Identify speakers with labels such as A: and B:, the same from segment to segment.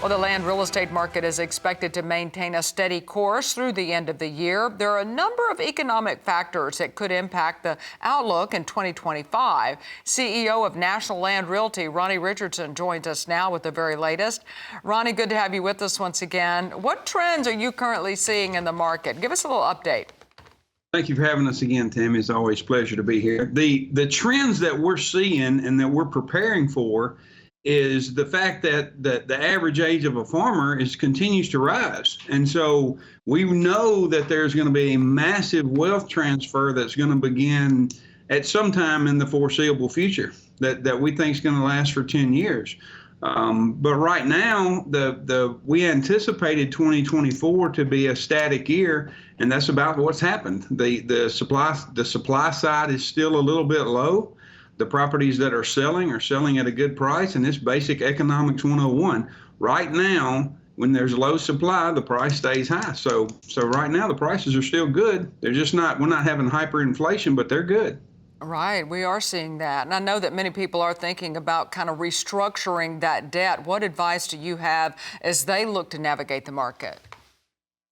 A: Well, the land real estate market is expected to maintain a steady course through the end of the year. There are a number of economic factors that could impact the outlook in 2025. CEO of National Land Realty, Ronnie Richardson, joins us now with the very latest. Ronnie, good to have you with us once again. What trends are you currently seeing in the market? Give us a little update.
B: Thank you for having us again, Tim. It's always a pleasure to be here. The trends that we're seeing and that we're preparing for is the fact that the average age of a farmer continues to rise. And so we know that there's going to be a massive wealth transfer that's going to begin at some time in the foreseeable future that we think is going to last for 10 years. But right now, we anticipated 2024 to be a static year, and that's about what's happened. The supply side is still a little bit low. The properties that are selling at a good price, and it's basic economics 101. Right now, when there's low supply, the price stays high. So right now the prices are still good. They're just not, we're not having hyperinflation, but they're good.
A: Right, we are seeing that. And I know that many people are thinking about kind of restructuring that debt. What advice do you have as they look to navigate the market?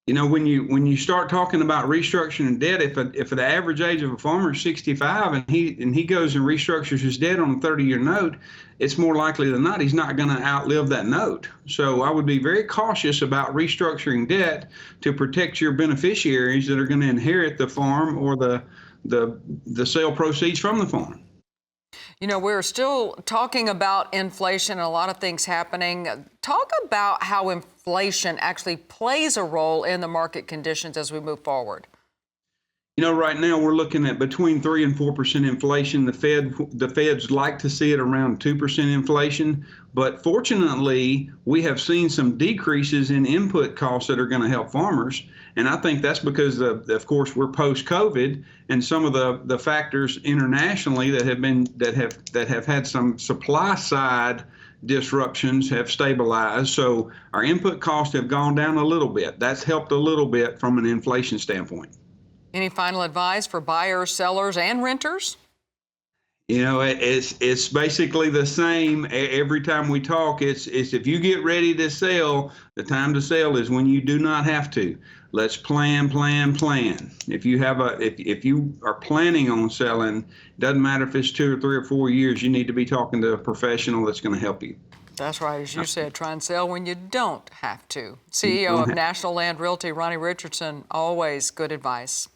B: You know, when you start talking about restructuring debt, if the average age of a farmer is 65 and he goes and restructures his debt on a 30-year note, it's more likely than not he's not going to outlive that note. So I would be very cautious about restructuring debt to protect your beneficiaries that are going to inherit the farm or the sale proceeds from the farm.
A: You know, we're still talking about inflation and a lot of things happening. Talk about how inflation actually plays a role in the market conditions as we move forward.
B: You know, right now we're looking at between 3 and 4% inflation. The Feds like to see it around 2% inflation, but fortunately we have seen some decreases in input costs that are going to help farmers. And I think that's because of course we're post-COVID, and some of the factors internationally that have had some supply side disruptions have stabilized. So our input costs have gone down a little bit. That's helped a little bit from an inflation standpoint.
A: Any final advice for buyers, sellers, and renters?
B: You know, it's basically the same every time we talk. It's if you get ready to sell, the time to sell is when you do not have to. Let's plan. If you are planning on selling, doesn't matter if it's 2 or 3 or 4 years, you need to be talking to a professional that's going to help you.
A: That's right. As you said, try and sell when you don't have to. CEO of National Land Realty, Ronnie Richardson, always good advice.